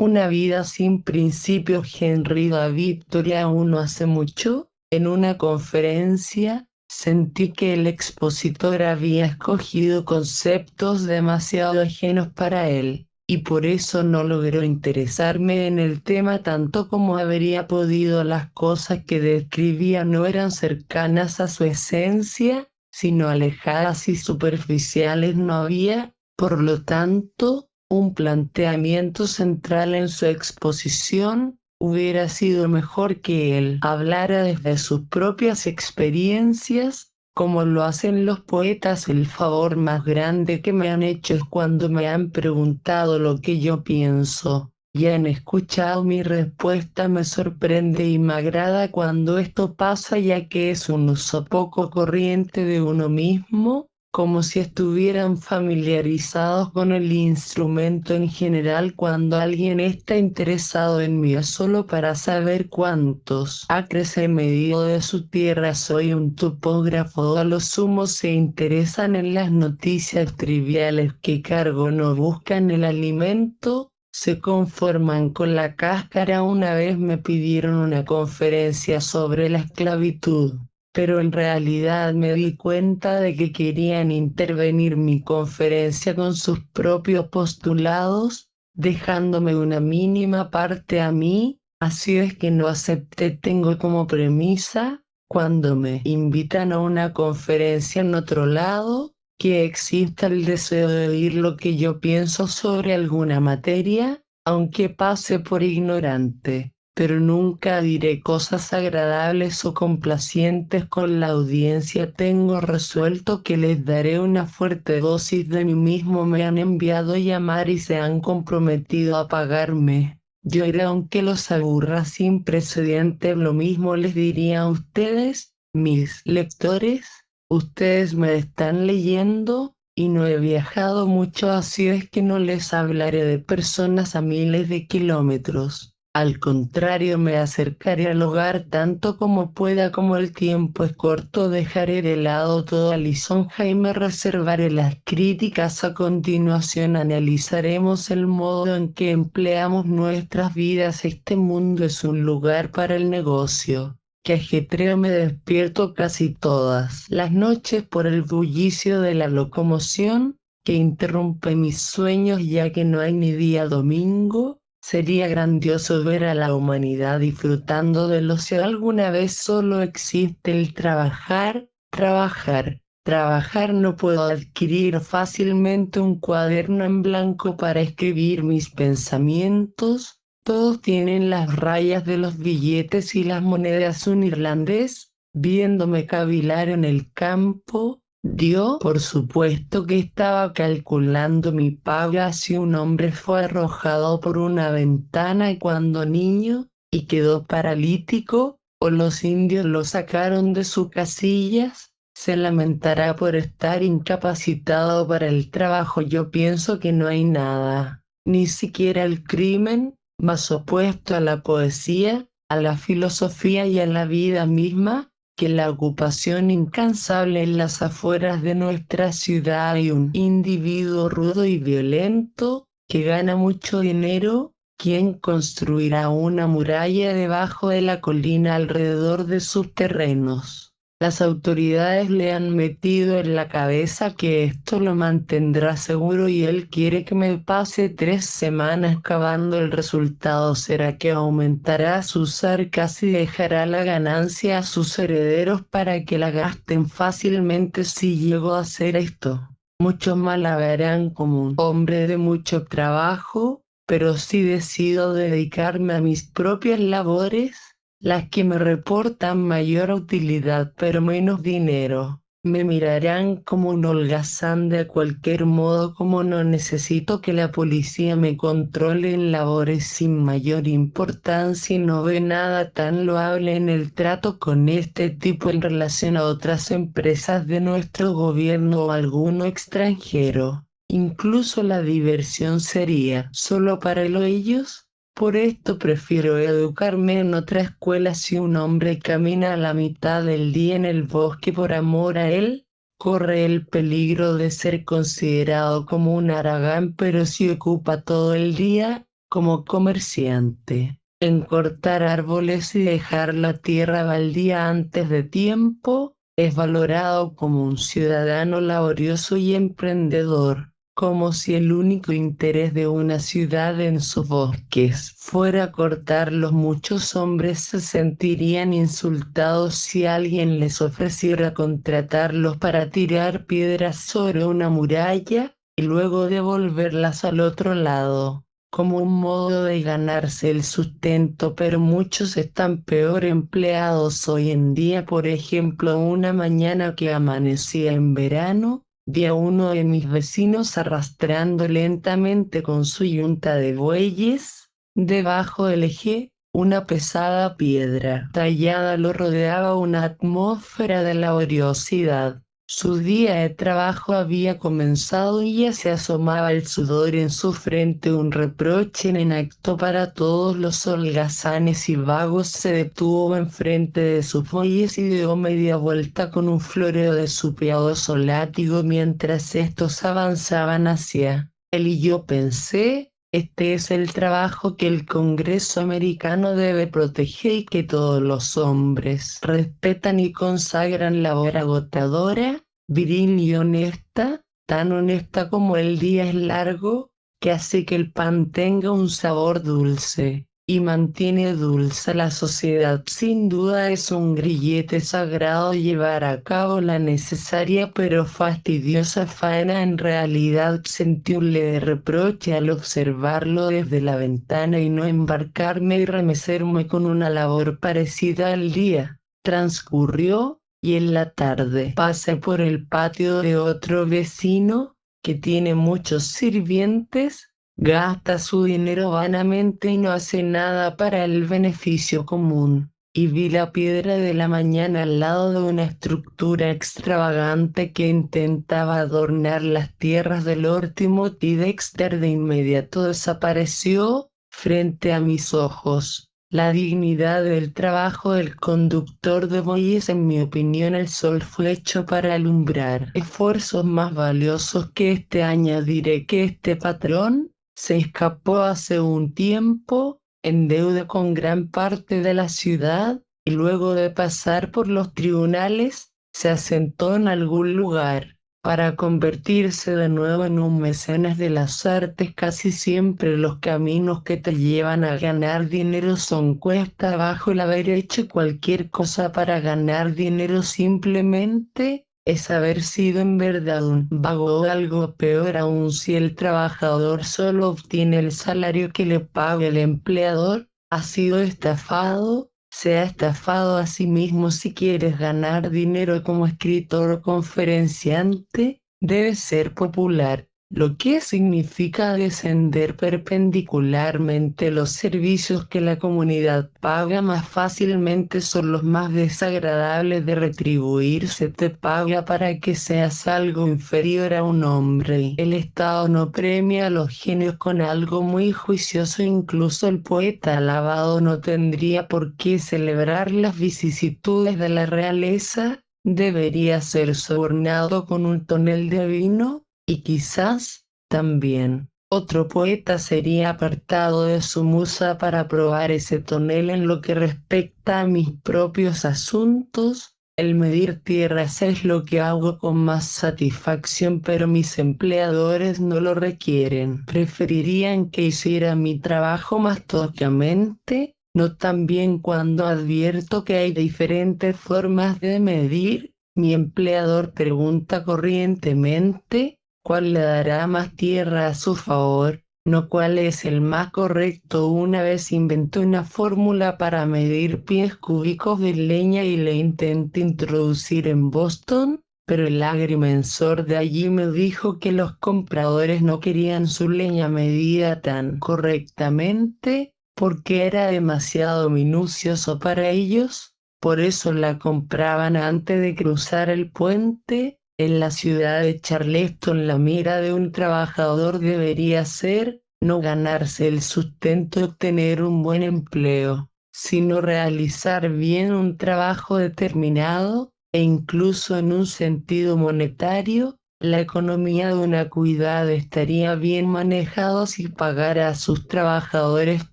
Una vida sin principios. Henry David Thoreau. No hace mucho, en una conferencia, sentí que el expositor había escogido conceptos demasiado ajenos para él, y por eso no logró interesarme en el tema tanto como habría podido. Las cosas que describía no eran cercanas a su esencia, sino alejadas y superficiales. No había, por lo tanto, un planteamiento central en su exposición. Hubiera sido mejor que él hablara desde sus propias experiencias, como lo hacen los poetas. El favor más grande que me han hecho es cuando me han preguntado lo que yo pienso, y han escuchado mi respuesta. Me sorprende y me agrada cuando esto pasa, ya que es un uso poco corriente de uno mismo, como si estuvieran familiarizados con el instrumento. En general, cuando alguien está interesado en mí es solo para saber cuántos acres he medido de su tierra. Soy un topógrafo. A lo sumo se interesan en las noticias triviales que cargo. No buscan el alimento, se conforman con la cáscara. Una vez me pidieron una conferencia sobre la esclavitud, pero en realidad me di cuenta de que querían intervenir mi conferencia con sus propios postulados, dejándome una mínima parte a mí. Así es que no acepté. Tengo como premisa, cuando me invitan a una conferencia en otro lado, que exista el deseo de oír lo que yo pienso sobre alguna materia, aunque pase por ignorante, pero nunca diré cosas agradables o complacientes con la audiencia. Tengo resuelto que les daré una fuerte dosis de mí mismo. Me han enviado llamar y se han comprometido a pagarme. Yo iré aunque los aburra sin precedentes. Lo mismo les diría a ustedes, mis lectores. Ustedes me están leyendo, y no he viajado mucho, así es que no les hablaré de personas a miles de kilómetros. Al contrario, me acercaré al hogar tanto como pueda. Como el tiempo es corto, dejaré de lado toda lisonja y me reservaré las críticas. A continuación analizaremos el modo en que empleamos nuestras vidas. Este mundo es un lugar para el negocio. Que ajetreo. Me despierto casi todas las noches por el bullicio de la locomoción, que interrumpe mis sueños, ya que no hay ni día domingo. Sería grandioso ver a la humanidad disfrutando del ocio. Alguna vez solo existe el trabajar, trabajar, trabajar. No puedo adquirir fácilmente un cuaderno en blanco para escribir mis pensamientos. Todos tienen las rayas de los billetes y las monedas. Un irlandés, viéndome cavilar en el campo, dio por supuesto que estaba calculando mi paga. Si un hombre fue arrojado por una ventana cuando niño y quedó paralítico, o los indios lo sacaron de sus casillas, se lamentará por estar incapacitado para el trabajo. Yo pienso que no hay nada, ni siquiera el crimen, más opuesto a la poesía, a la filosofía y a la vida misma, que la ocupación incansable en las afueras de nuestra ciudad. Hay un individuo rudo y violento, que gana mucho dinero, quien construirá una muralla debajo de la colina alrededor de sus terrenos. Las autoridades le han metido en la cabeza que esto lo mantendrá seguro, y él quiere que me pase 3 semanas cavando. El resultado será que aumentará sus arcas y dejará la ganancia a sus herederos para que la gasten fácilmente. Si llego a hacer esto, muchos me verán como un hombre de mucho trabajo, pero si decido dedicarme a mis propias labores, las que me reportan mayor utilidad pero menos dinero, me mirarán como un holgazán. De cualquier modo, como no necesito que la policía me controle en labores sin mayor importancia, y no ve nada tan loable en el trato con este tipo en relación a otras empresas de nuestro gobierno o alguno extranjero, incluso la diversión sería solo para ellos. Por esto prefiero educarme en otra escuela. Si un hombre camina a la mitad del día en el bosque por amor a él, corre el peligro de ser considerado como un haragán, pero si ocupa todo el día, como comerciante, en cortar árboles y dejar la tierra baldía antes de tiempo, es valorado como un ciudadano laborioso y emprendedor, como si el único interés de una ciudad en sus bosques fuera cortarlos. Muchos hombres se sentirían insultados si alguien les ofreciera contratarlos para tirar piedras sobre una muralla y luego devolverlas al otro lado, como un modo de ganarse el sustento, pero muchos están peor empleados hoy en día. Por ejemplo, una mañana que amanecía en verano, vi a uno de mis vecinos arrastrando lentamente con su yunta de bueyes, debajo del eje, una pesada piedra tallada. Lo rodeaba una atmósfera de laboriosidad. Su día de trabajo había comenzado y ya se asomaba el sudor en su frente, un reproche en acto para todos los holgazanes y vagos. Se detuvo enfrente de sus bueyes y dio media vuelta con un floreo de su piadoso látigo mientras estos avanzaban hacia él, y yo pensé: este es el trabajo que el Congreso americano debe proteger y que todos los hombres respetan y consagran. Labor agotadora, viril y honesta, tan honesta como el día es largo, que hace que el pan tenga un sabor dulce y mantiene dulce la sociedad. Sin duda es un grillete sagrado llevar a cabo la necesaria pero fastidiosa faena. En realidad sentí un leve reproche al observarlo desde la ventana y no embarcarme y remecerme con una labor parecida. El día transcurrió y en la tarde pasé por el patio de otro vecino que tiene muchos sirvientes. Gasta su dinero vanamente y no hace nada para el beneficio común. Y vi la piedra de la mañana al lado de una estructura extravagante que intentaba adornar las tierras del Lord Timothy Dexter. De inmediato desapareció frente a mis ojos. La dignidad del trabajo del conductor de bueyes. En mi opinión, el sol fue hecho para alumbrar esfuerzos más valiosos que este. Añadiré que este patrón se escapó hace un tiempo, en deuda con gran parte de la ciudad, y luego de pasar por los tribunales, se asentó en algún lugar para convertirse de nuevo en un mecenas de las artes. Casi siempre los caminos que te llevan a ganar dinero son cuesta abajo. El haber hecho cualquier cosa para ganar dinero simplemente es haber sido en verdad un vago, o algo peor aún. Si el trabajador solo obtiene el salario que le paga el empleador, ha sido estafado. Se ha estafado a sí mismo. Si quieres ganar dinero como escritor o conferenciante, debes ser popular, lo que significa descender perpendicularmente. Los servicios que la comunidad paga más fácilmente son los más desagradables de retribuir. Se te paga para que seas algo inferior a un hombre. El Estado no premia a los genios con algo muy juicioso. Incluso el poeta alabado no tendría por qué celebrar las vicisitudes de la realeza. Debería ser sobornado con un tonel de vino. Y quizás, también, otro poeta sería apartado de su musa para probar ese tonel. En lo que respecta a mis propios asuntos, el medir tierras es lo que hago con más satisfacción, pero mis empleadores no lo requieren. Preferirían que hiciera mi trabajo más toscamente. No tan bien cuando advierto que hay diferentes formas de medir. Mi empleador pregunta corrientemente: ¿cuál le dará más tierra a su favor? No cuál es el más correcto. Una vez inventé una fórmula para medir pies cúbicos de leña y la intenté introducir en Boston, pero el agrimensor de allí me dijo que los compradores no querían su leña medida tan correctamente porque era demasiado minucioso para ellos. Por eso la compraban antes de cruzar el puente. En la ciudad de Charleston, la mira de un trabajador debería ser no ganarse el sustento y obtener un buen empleo, sino realizar bien un trabajo determinado. E incluso en un sentido monetario, La economía de una ciudad estaría bien manejada si pagara a sus trabajadores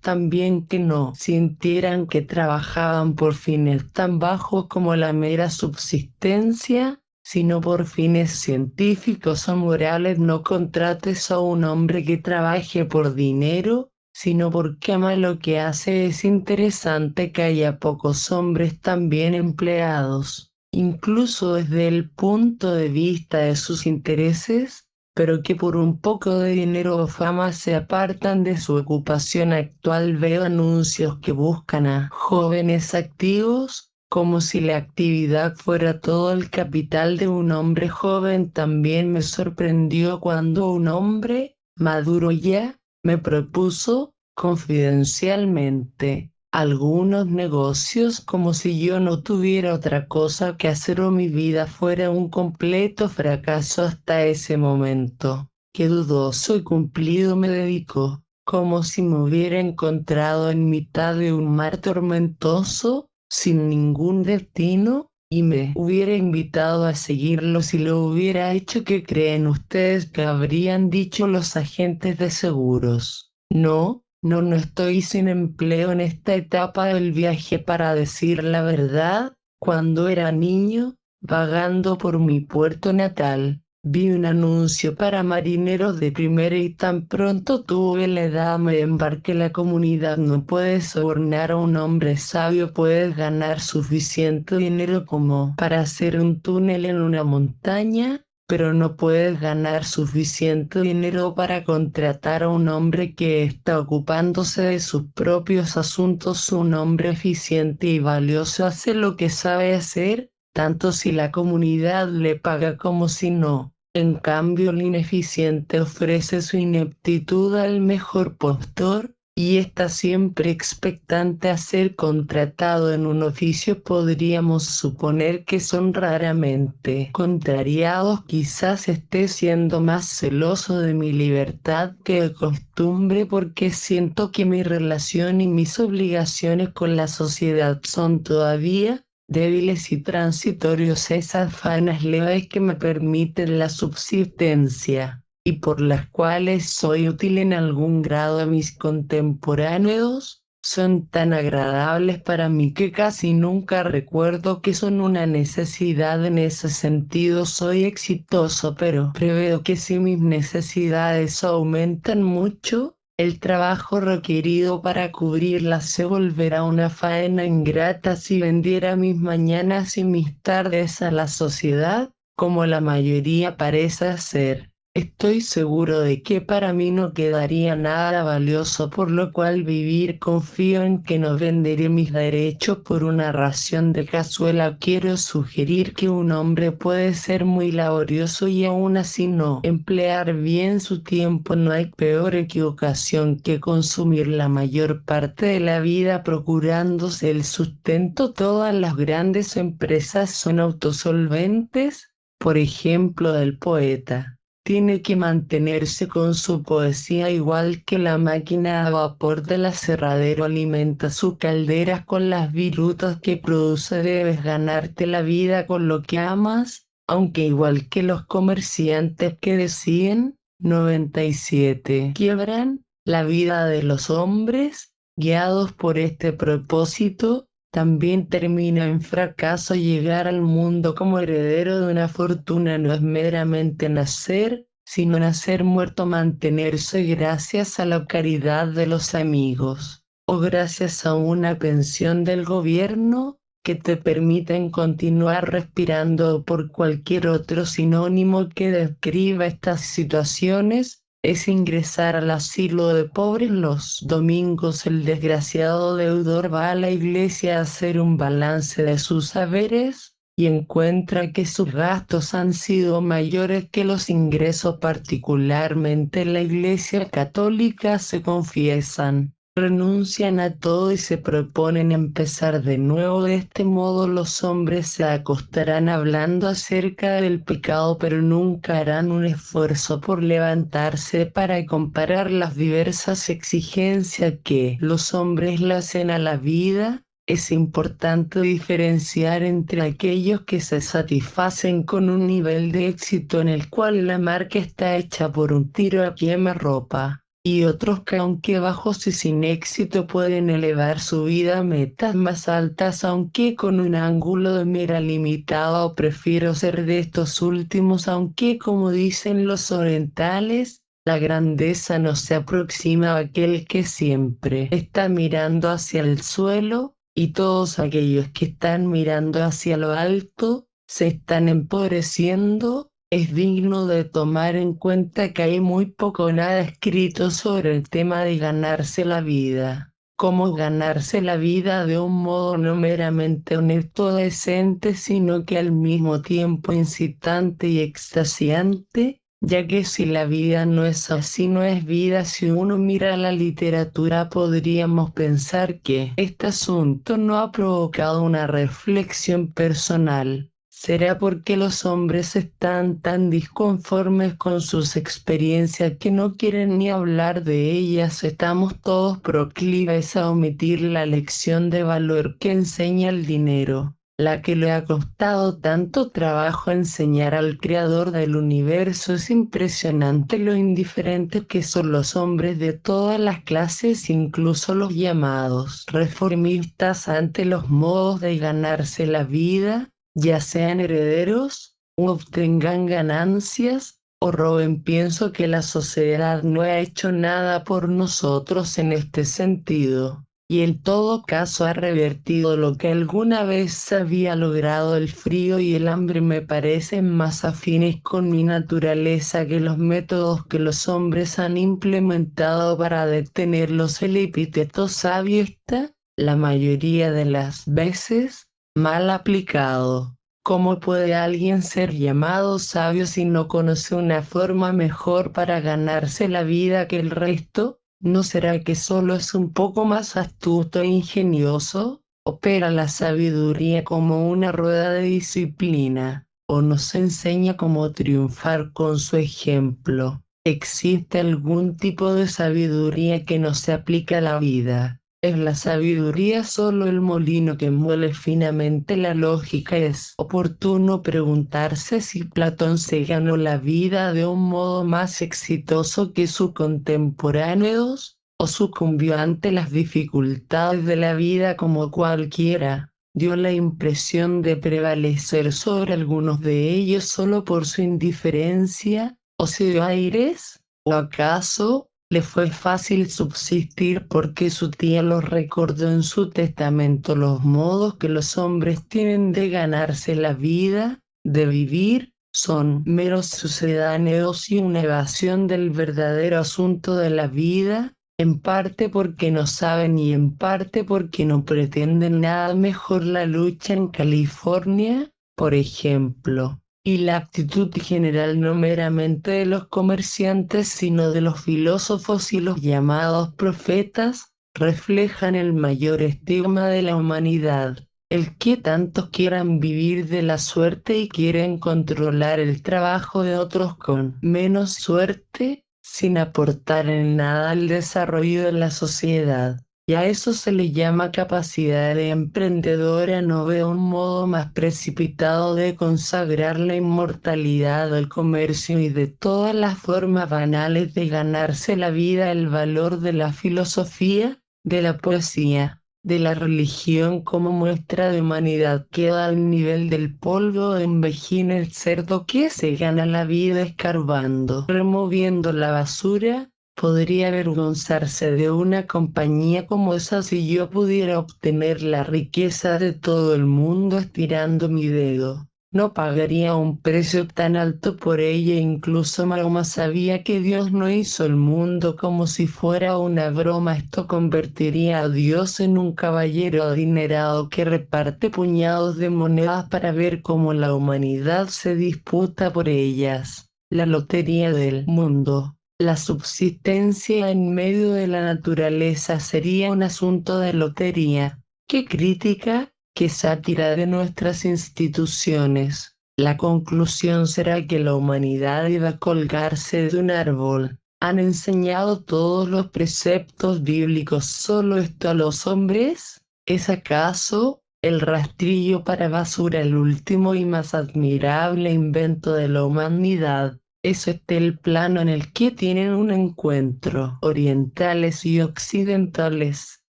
tan bien que no sintieran que trabajaban por fines tan bajos como la mera subsistencia, sino por fines científicos o morales. No contrates a un hombre que trabaje por dinero, sino porque ama lo que hace. Es interesante que haya pocos hombres tan bien empleados, incluso desde el punto de vista de sus intereses, pero que por un poco de dinero o fama se apartan de su ocupación actual. Veo anuncios que buscan a jóvenes activos, como si la actividad fuera todo el capital de un hombre joven. También me sorprendió cuando un hombre, maduro ya, me propuso, confidencialmente, algunos negocios, como si yo no tuviera otra cosa que hacer o mi vida fuera un completo fracaso. Hasta ese momento, qué dudoso y cumplido me dedicó, como si me hubiera encontrado en mitad de un mar tormentoso, sin ningún destino, y me hubiera invitado a seguirlo. Si lo hubiera hecho, ¿qué creen ustedes que habrían dicho los agentes de seguros? No. No, no estoy sin empleo en esta etapa del viaje. Para decir la verdad, cuando era niño, vagando por mi puerto natal, vi un anuncio para marineros de primera y tan pronto tuve la edad me embarqué. La comunidad no puede sobornar a un hombre sabio. Puedes ganar suficiente dinero como para hacer un túnel en una montaña, pero no puedes ganar suficiente dinero para contratar a un hombre que está ocupándose de sus propios asuntos. Un hombre eficiente y valioso hace lo que sabe hacer, tanto si la comunidad le paga como si no. En cambio, el ineficiente ofrece su ineptitud al mejor postor, y está siempre expectante a ser contratado en un oficio. Podríamos suponer que son raramente contrariados. Quizás esté siendo más celoso de mi libertad que de costumbre, porque siento que mi relación y mis obligaciones con la sociedad son todavía débiles y transitorios. Esas faenas leves que me permiten la subsistencia y por las cuales soy útil en algún grado a mis contemporáneos, son tan agradables para mí que casi nunca recuerdo que son una necesidad. En ese sentido soy exitoso, pero preveo que si mis necesidades aumentan mucho, el trabajo requerido para cubrirlas se volverá una faena ingrata. Si vendiera mis mañanas y mis tardes a la sociedad, como la mayoría parece hacer, estoy seguro de que para mí no quedaría nada valioso por lo cual vivir. Confío en que no venderé mis derechos por una ración de cazuela. Quiero sugerir que un hombre puede ser muy laborioso y aún así no emplear bien su tiempo. No hay peor equivocación que consumir la mayor parte de la vida procurándose el sustento. Todas las grandes empresas son autosolventes. Por ejemplo, el poeta tiene que mantenerse con su poesía, igual que la máquina a vapor del aserradero alimenta sus calderas con las virutas que produce. Debes ganarte la vida con lo que amas, aunque igual que los comerciantes que deciden 97 quiebran la vida de los hombres, guiados por este propósito, también termina en fracaso. Llegar al mundo como heredero de una fortuna no es meramente nacer, sino nacer muerto. Mantenerse gracias a la caridad de los amigos, o gracias a una pensión del gobierno, que te permiten continuar respirando. O por cualquier otro sinónimo que describa estas situaciones, es ingresar al asilo de pobres los domingos. El desgraciado deudor va a la iglesia a hacer un balance de sus haberes y encuentra que sus gastos han sido mayores que los ingresos. Particularmente en la Iglesia Católica se confiesan, renuncian a todo y se proponen empezar de nuevo. De este modo los hombres se acostarán hablando acerca del pecado, pero nunca harán un esfuerzo por levantarse para comparar las diversas exigencias que los hombres le hacen a la vida. Es importante diferenciar entre aquellos que se satisfacen con un nivel de éxito en el cual la marca está hecha por un tiro a quemarropa, y otros que aunque bajos y sin éxito pueden elevar su vida a metas más altas aunque con un ángulo de mira limitado. Prefiero ser de estos últimos, aunque como dicen los orientales, la grandeza no se aproxima a aquel que siempre está mirando hacia el suelo, y todos aquellos que están mirando hacia lo alto se están empobreciendo. Es digno de tomar en cuenta que hay muy poco o nada escrito sobre el tema de ganarse la vida. Cómo ganarse la vida de un modo no meramente honesto o decente, sino que al mismo tiempo incitante y extasiante, ya que si la vida no es así, no es vida. Si uno mira la literatura, podríamos pensar que este asunto no ha provocado una reflexión personal. ¿Será porque los hombres están tan disconformes con sus experiencias que no quieren ni hablar de ellas? Estamos todos proclives a omitir la lección de valor que enseña el dinero, la que le ha costado tanto trabajo enseñar al creador del universo. Es impresionante lo indiferentes que son los hombres de todas las clases, incluso los llamados reformistas, ante los modos de ganarse la vida, ya sean herederos, o obtengan ganancias, o roben. Pienso que la sociedad no ha hecho nada por nosotros en este sentido, y en todo caso ha revertido lo que alguna vez se había logrado. El frío y el hambre me parecen más afines con mi naturaleza que los métodos que los hombres han implementado para detenerlos. El epíteto sabio está, la mayoría de las veces, mal aplicado. ¿Cómo puede alguien ser llamado sabio si no conoce una forma mejor para ganarse la vida que el resto? ¿No será que solo es un poco más astuto e ingenioso? ¿Opera la sabiduría como una rueda de disciplina, o nos enseña cómo triunfar con su ejemplo? ¿Existe algún tipo de sabiduría que no se aplica a la vida? ¿Es la sabiduría solo el molino que muele finamente la lógica? Es oportuno preguntarse si Platón se ganó la vida de un modo más exitoso que sus contemporáneos, o sucumbió ante las dificultades de la vida como cualquiera. Dio la impresión de prevalecer sobre algunos de ellos solo por su indiferencia, o se dio aires, o acaso le fue fácil subsistir porque su tía los recordó en su testamento. Los modos que los hombres tienen de ganarse la vida, de vivir, son meros sucedáneos y una evasión del verdadero asunto de la vida, en parte porque no saben y en parte porque no pretenden nada mejor. La lucha en California, por ejemplo, y la actitud general no meramente de los comerciantes sino de los filósofos y los llamados profetas, reflejan el mayor estigma de la humanidad, el que tantos quieran vivir de la suerte y quieren controlar el trabajo de otros con menos suerte, sin aportar en nada al desarrollo de la sociedad. Y a eso se le llama capacidad de emprendedora. No veo un modo más precipitado de consagrar la inmortalidad del comercio y de todas las formas banales de ganarse la vida. El valor de la filosofía, de la poesía, de la religión como muestra de humanidad queda al nivel del polvo en Bejín. El cerdo que se gana la vida escarbando, removiendo la basura, podría avergonzarse de una compañía como esa. Si yo pudiera obtener la riqueza de todo el mundo estirando mi dedo, no pagaría un precio tan alto por ella. Incluso Mahoma sabía que Dios no hizo el mundo como si fuera una broma. Esto convertiría a Dios en un caballero adinerado que reparte puñados de monedas para ver cómo la humanidad se disputa por ellas. La lotería del mundo. La subsistencia en medio de la naturaleza sería un asunto de lotería. ¡Qué crítica, qué sátira de nuestras instituciones! La conclusión será que la humanidad iba colgarse de un árbol. ¿Han enseñado todos los preceptos bíblicos solo esto a los hombres? ¿Es acaso el rastrillo para basura el último y más admirable invento de la humanidad? ¿Es este el plano en el que tienen un encuentro orientales y occidentales?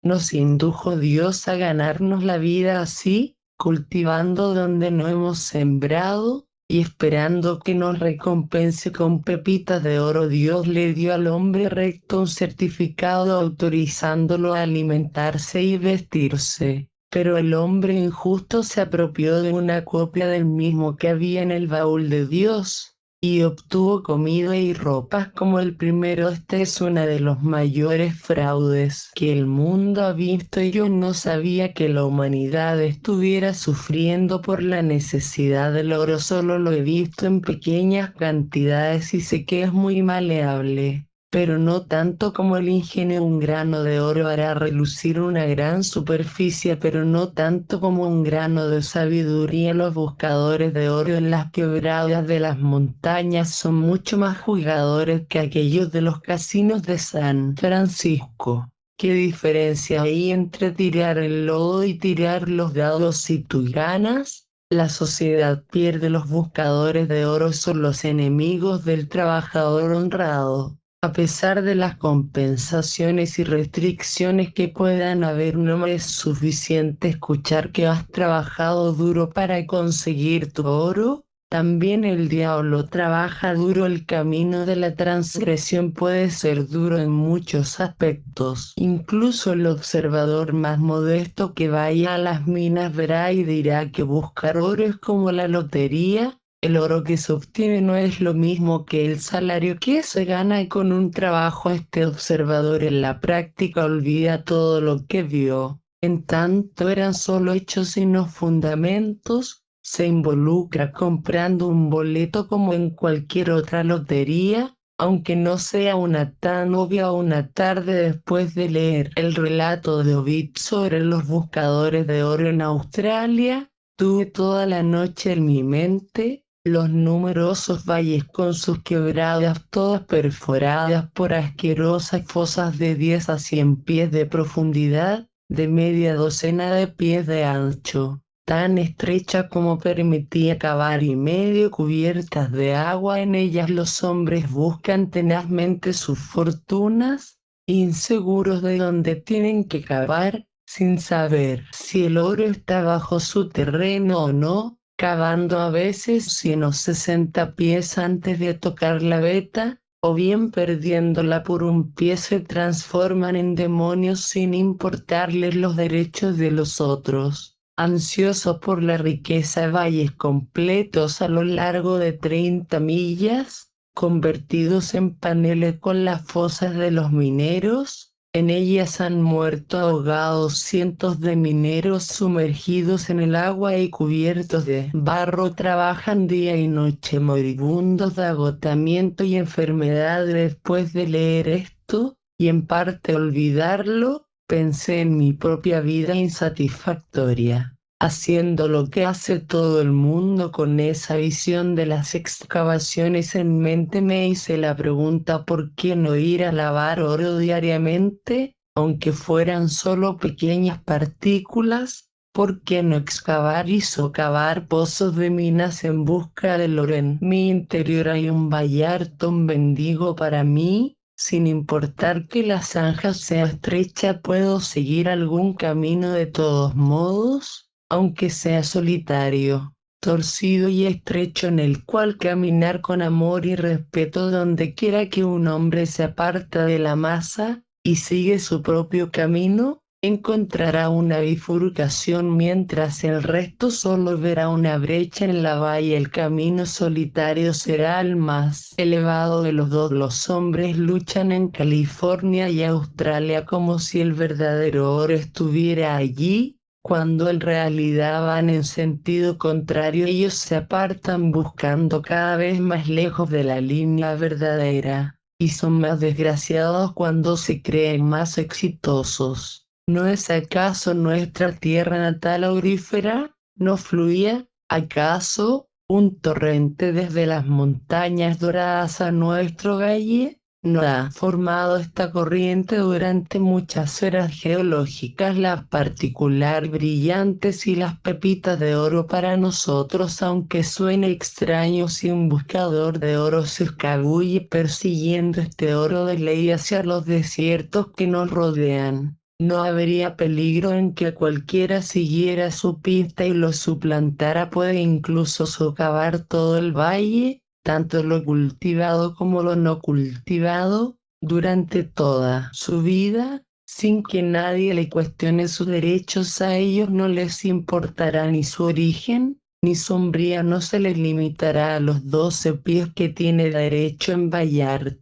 ¿Nos indujo Dios a ganarnos la vida así, cultivando donde no hemos sembrado, y esperando que nos recompense con pepitas de oro? Dios le dio al hombre recto un certificado autorizándolo a alimentarse y vestirse. Pero el hombre injusto se apropió de una copia del mismo que había en el baúl de Dios, y obtuvo comida y ropas como el primero. Este es uno de los mayores fraudes que el mundo ha visto, y yo no sabía que la humanidad estuviera sufriendo por la necesidad del oro. Solo lo he visto en pequeñas cantidades y sé que es muy maleable, pero no tanto como el ingenio. Un grano de oro hará relucir una gran superficie, pero no tanto como un grano de sabiduría. Los buscadores de oro en las quebradas de las montañas son mucho más jugadores que aquellos de los casinos de San Francisco. ¿Qué diferencia hay entre tirar el lodo y tirar los dados? Si tú ganas, la sociedad pierde. Los buscadores de oro son los enemigos del trabajador honrado. A pesar de las compensaciones y restricciones que puedan haber, no es suficiente escuchar que has trabajado duro para conseguir tu oro. También el diablo trabaja duro. El camino de la transgresión puede ser duro en muchos aspectos. Incluso el observador más modesto que vaya a las minas verá y dirá que buscar oro es como la lotería. El oro que se obtiene no es lo mismo que el salario que se gana con un trabajo. Este observador en la práctica olvida todo lo que vio. En tanto eran solo hechos y no fundamentos, se involucra comprando un boleto como en cualquier otra lotería, aunque no sea una tan obvia. Una tarde, después de leer el relato de Ovid sobre los buscadores de oro en Australia, tuve toda la noche en mi mente los numerosos valles con sus quebradas, todas perforadas por asquerosas fosas de 10 a 100 pies de profundidad, de media docena de pies de ancho, tan estrechas como permitía cavar y medio cubiertas de agua. En ellas los hombres buscan tenazmente sus fortunas, inseguros de dónde tienen que cavar, sin saber si el oro está bajo su terreno o no, cavando a veces 100 o 60 pies antes de tocar la veta, o bien perdiéndola por un pie se transforman en demonios sin importarles los derechos de los otros. Ansiosos por la riqueza, valles completos a lo largo de 30 millas, convertidos en paneles con las fosas de los mineros. En ellas han muerto ahogados cientos de mineros sumergidos en el agua y cubiertos de barro. Trabajan día y noche moribundos de agotamiento y enfermedad. Después de leer esto, y en parte olvidarlo, pensé en mi propia vida insatisfactoria, haciendo lo que hace todo el mundo. Con esa visión de las excavaciones en mente me hice la pregunta: ¿por qué no ir a lavar oro diariamente, aunque fueran solo pequeñas partículas? ¿Por qué no excavar y socavar pozos de minas en busca del oro? En mi interior hay un Bayarton bendigo para mí. Sin importar que la zanja sea estrecha, puedo seguir algún camino de todos modos, aunque sea solitario, torcido y estrecho, en el cual caminar con amor y respeto. Donde quiera que un hombre se aparta de la masa y sigue su propio camino, encontrará una bifurcación, mientras el resto solo verá una brecha en la valla. El camino solitario será el más elevado de los dos. Los hombres luchan en California y Australia como si el verdadero oro estuviera allí, cuando en realidad van en sentido contrario. Ellos se apartan buscando cada vez más lejos de la línea verdadera, y son más desgraciados cuando se creen más exitosos. ¿No es acaso nuestra tierra natal aurífera? ¿No fluía, acaso, un torrente desde las montañas doradas a nuestro valle? no ha formado esta corriente durante muchas eras geológicas. Las particular brillantes y las pepitas de oro para nosotros, aunque suene extraño, si un buscador de oro se escabulle persiguiendo este oro de ley hacia los desiertos que nos rodean, no habría peligro en que cualquiera siguiera su pista y lo suplantara. Puede incluso socavar todo el valle, tanto lo cultivado como lo no cultivado, durante toda su vida, sin que nadie le cuestione sus derechos. A ellos no les importará ni su origen, ni su hombría, no se les limitará a los 12 pies que tiene derecho en Bayard,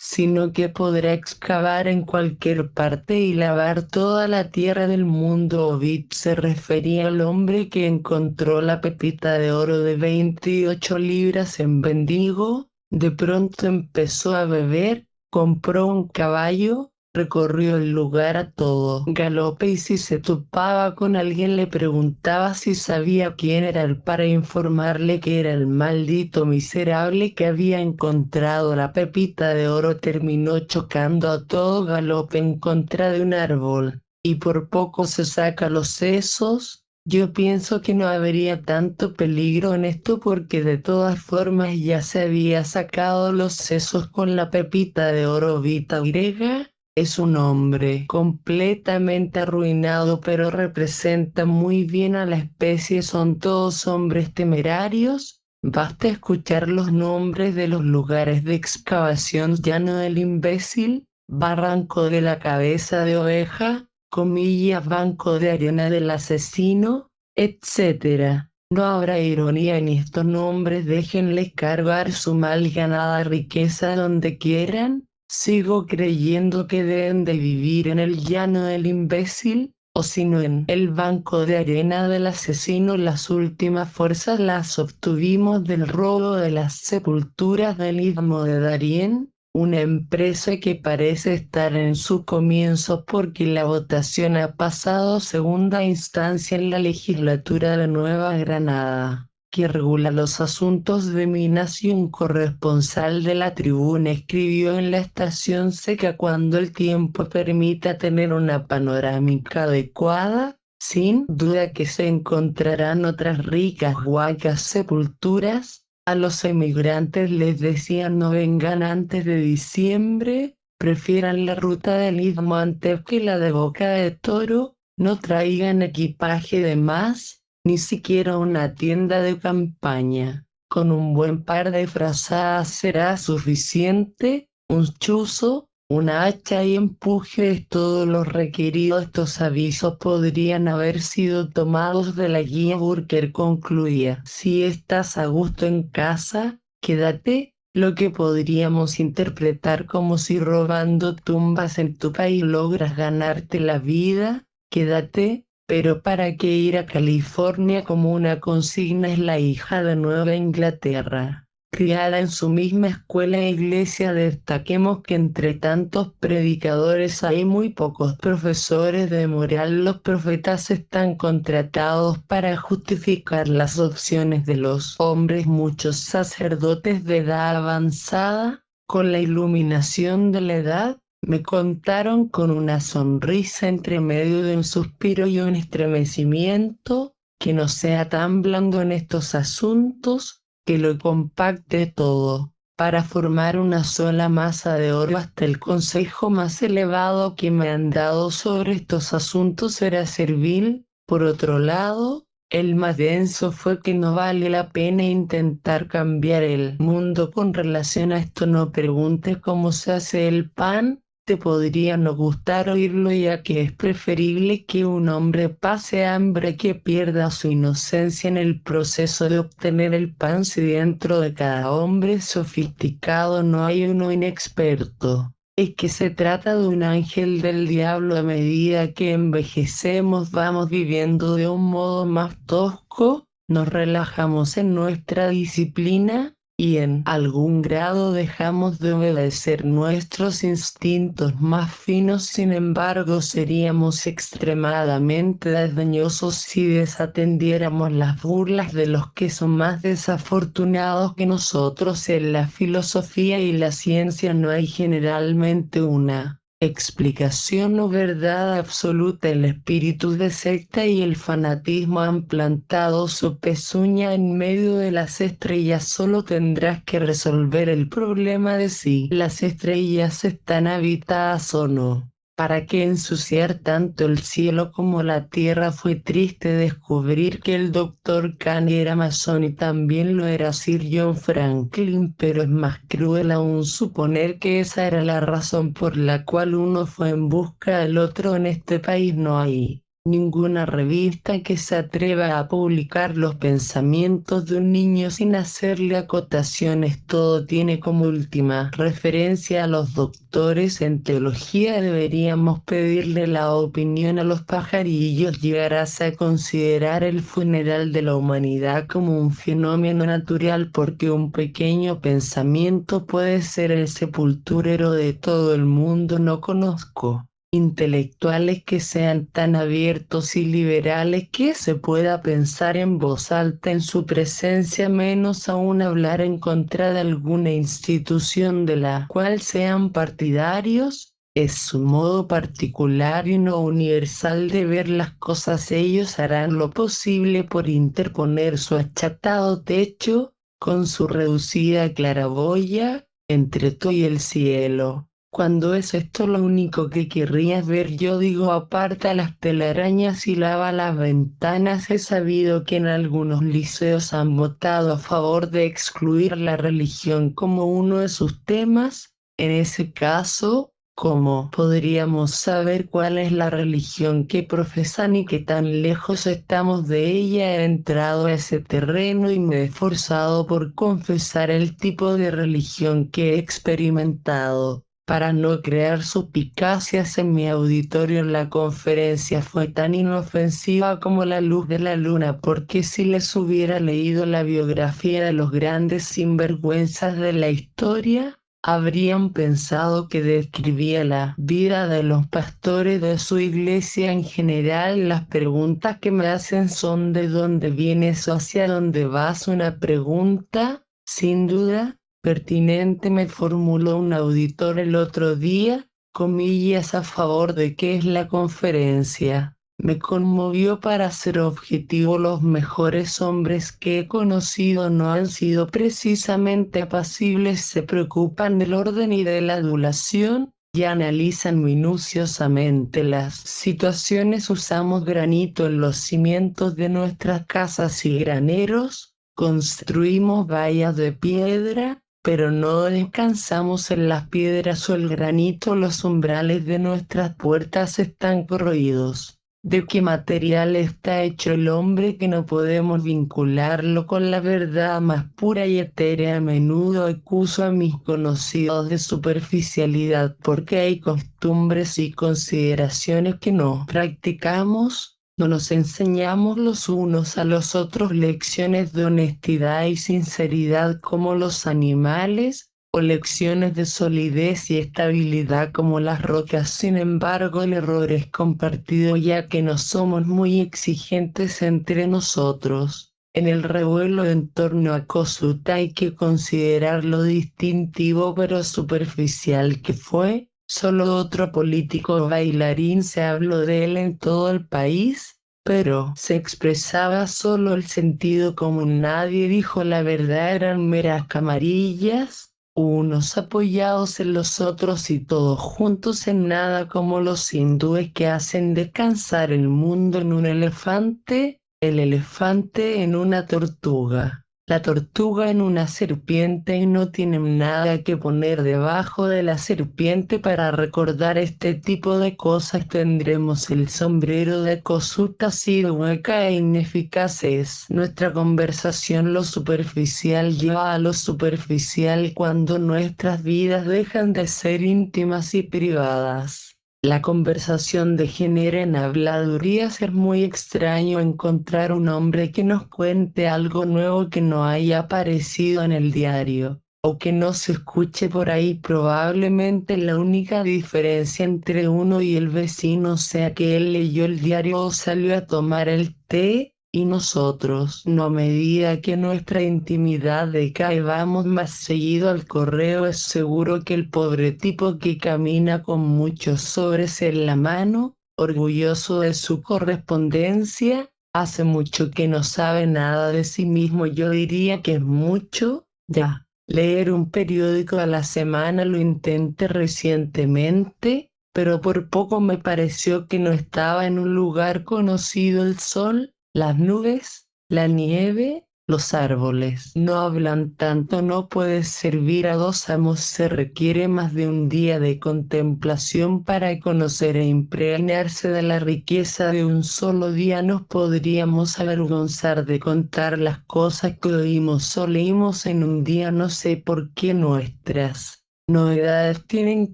sino que podrá excavar en cualquier parte y lavar toda la tierra del mundo. Ovid se refería al hombre que encontró la pepita de oro de 28 libras en Bendigo. De pronto empezó a beber, compró un caballo, recorrió el lugar a todo galope y si se topaba con alguien le preguntaba si sabía quién era él para informarle que era el maldito miserable que había encontrado la pepita de oro. Terminó chocando a todo galope en contra de un árbol y por poco se saca los sesos. Yo pienso que no habría tanto peligro en esto porque de todas formas ya se había sacado los sesos con la pepita de oro. Vita griega es un hombre completamente arruinado, pero representa muy bien a la especie. Son todos hombres temerarios. Basta escuchar los nombres de los lugares de excavación: Llano del Imbécil, Barranco de la Cabeza de Oveja, comillas, Banco de Arena del Asesino, etc. No habrá ironía en estos nombres. Déjenles cargar su mal ganada riqueza donde quieran. Sigo creyendo que deben de vivir en el Llano del Imbécil, o si no en el Banco de Arena del Asesino. Las últimas fuerzas las obtuvimos del robo de las sepulturas del Istmo de Darién, una empresa que parece estar en sus comienzos porque la votación ha pasado a segunda instancia en la legislatura de Nueva Granada, que regula los asuntos de minas, y un corresponsal de La Tribuna escribió en la estación seca: cuando el tiempo permita tener una panorámica adecuada, sin duda que se encontrarán otras ricas huacas sepulturas. A los emigrantes les decían: no vengan antes de diciembre, prefieran la ruta del Istmo antes que la de Boca de Toro, no traigan equipaje de más, ni siquiera una tienda de campaña. Con un buen par de frazadas será suficiente, un chuzo, una hacha y empuje es todo lo requerido. Estos avisos podrían haber sido tomados de la guía. Burker concluía: si estás a gusto en casa, quédate, lo que podríamos interpretar como: si robando tumbas en tu país logras ganarte la vida, quédate. Pero ¿para qué ir a California? Como una consigna. Es la hija de Nueva Inglaterra, criada en su misma escuela e iglesia. Destaquemos que entre tantos predicadores hay muy pocos profesores de moral. Los profetas están contratados para justificar las opciones de los hombres. Muchos sacerdotes de edad avanzada, con la iluminación de la edad, me contaron con una sonrisa entre medio de un suspiro y un estremecimiento, que no sea tan blando en estos asuntos, que lo compacte todo, para formar una sola masa de oro. Hasta el consejo más elevado que me han dado sobre estos asuntos era servil. Por otro lado, el más denso fue que no vale la pena intentar cambiar el mundo con relación a esto. No preguntes cómo se hace el pan. Te podría no gustar oírlo, ya que es preferible que un hombre pase hambre que pierda su inocencia en el proceso de obtener el pan. Si dentro de cada hombre sofisticado no hay uno inexperto, es que se trata de un ángel del diablo. A medida que envejecemos vamos viviendo de un modo más tosco, nos relajamos en nuestra disciplina y en algún grado dejamos de obedecer nuestros instintos más finos. Sin embargo, seríamos extremadamente desdeñosos si desatendiéramos las burlas de los que son más desafortunados que nosotros. En la filosofía y la ciencia no hay generalmente una explicación o verdad absoluta. El espíritu de secta y el fanatismo han plantado su pezuña en medio de las estrellas. Solo tendrás que resolver el problema de si las estrellas están habitadas o no. ¿Para qué ensuciar tanto el cielo como la tierra? Fue triste descubrir que el Dr. Khan era masón y también lo era Sir John Franklin, pero es más cruel aún suponer que esa era la razón por la cual uno fue en busca del otro. En este país no hay ninguna revista que se atreva a publicar los pensamientos de un niño sin hacerle acotaciones. Todo tiene como última referencia a los doctores en teología. Deberíamos pedirle la opinión a los pajarillos. Llegarás a considerar el funeral de la humanidad como un fenómeno natural, porque un pequeño pensamiento puede ser el sepulturero de todo el mundo. No conozco intelectuales que sean tan abiertos y liberales que se pueda pensar en voz alta en su presencia, menos aún hablar en contra de alguna institución de la cual sean partidarios. Es su modo particular y no universal de ver las cosas. Ellos harán lo posible por interponer su achatado techo, con su reducida claraboya, entre tú y el cielo. Cuando es esto lo único que querrías ver, yo digo, aparta las telarañas y lava las ventanas. He sabido que en algunos liceos han votado a favor de excluir la religión como uno de sus temas. En ese caso, ¿cómo podríamos saber cuál es la religión que profesan y qué tan lejos estamos de ella? He entrado a ese terreno y me he esforzado por confesar el tipo de religión que he experimentado, para no crear suspicacias en mi auditorio. La conferencia fue tan inofensiva como la luz de la luna, porque si les hubiera leído la biografía de los grandes sinvergüenzas de la historia, habrían pensado que describía la vida de los pastores de su iglesia en general. Las preguntas que me hacen son: ¿de dónde vienes o hacia dónde vas? Una pregunta, sin duda, pertinente. Me formuló un auditor el otro día, comillas, a favor de qué es la conferencia. Me conmovió. Para ser objetivo, los mejores hombres que he conocido no han sido precisamente apacibles. Se preocupan del orden y de la adulación y analizan minuciosamente las situaciones. Usamos granito en los cimientos de nuestras casas y graneros, construimos vallas de piedra, pero no descansamos en las piedras o el granito. Los umbrales de nuestras puertas están corroídos. ¿De qué material está hecho el hombre que no podemos vincularlo con la verdad más pura y etérea? A menudo acuso a mis conocidos de superficialidad porque hay costumbres y consideraciones que no practicamos. No nos enseñamos los unos a los otros lecciones de honestidad y sinceridad como los animales, o lecciones de solidez y estabilidad como las rocas. Sin embargo, el error es compartido, ya que no somos muy exigentes entre nosotros. En el revuelo en torno a Kosuth hay que considerar lo distintivo pero superficial que fue. Solo otro político bailarín. Se habló de él en todo el país, pero se expresaba solo el sentido común. Nadie dijo la verdad, eran meras camarillas, unos apoyados en los otros y todos juntos en nada, como los hindúes que hacen descansar el mundo en un elefante, el elefante en una tortuga, la tortuga en una serpiente, y no tienen nada que poner debajo de la serpiente. Para recordar este tipo de cosas tendremos el sombrero de Kosuth. Así de hueca e ineficaz es nuestra conversación. Lo superficial lleva a lo superficial cuando nuestras vidas dejan de ser íntimas y privadas. La conversación degenera en habladurías. Es muy extraño encontrar un hombre que nos cuente algo nuevo que no haya aparecido en el diario, o que no se escuche por ahí. Probablemente la única diferencia entre uno y el vecino sea que él leyó el diario o salió a tomar el té, y nosotros, no. A medida que nuestra intimidad decae, vamos más seguido al correo. Es seguro que el pobre tipo que camina con muchos sobres en la mano, orgulloso de su correspondencia, hace mucho que no sabe nada de sí mismo. Yo diría que es mucho, ya. Leer un periódico a la semana. Lo intenté recientemente, pero por poco me pareció que no estaba en un lugar conocido. El sol, las nubes, la nieve, los árboles no hablan tanto. No puedes servir a dos amos. Se requiere más de un día de contemplación para conocer e impregnarse de la riqueza de un solo día. Nos podríamos avergonzar de contar las cosas que oímos o leímos en un día. No sé por qué nuestras novedades tienen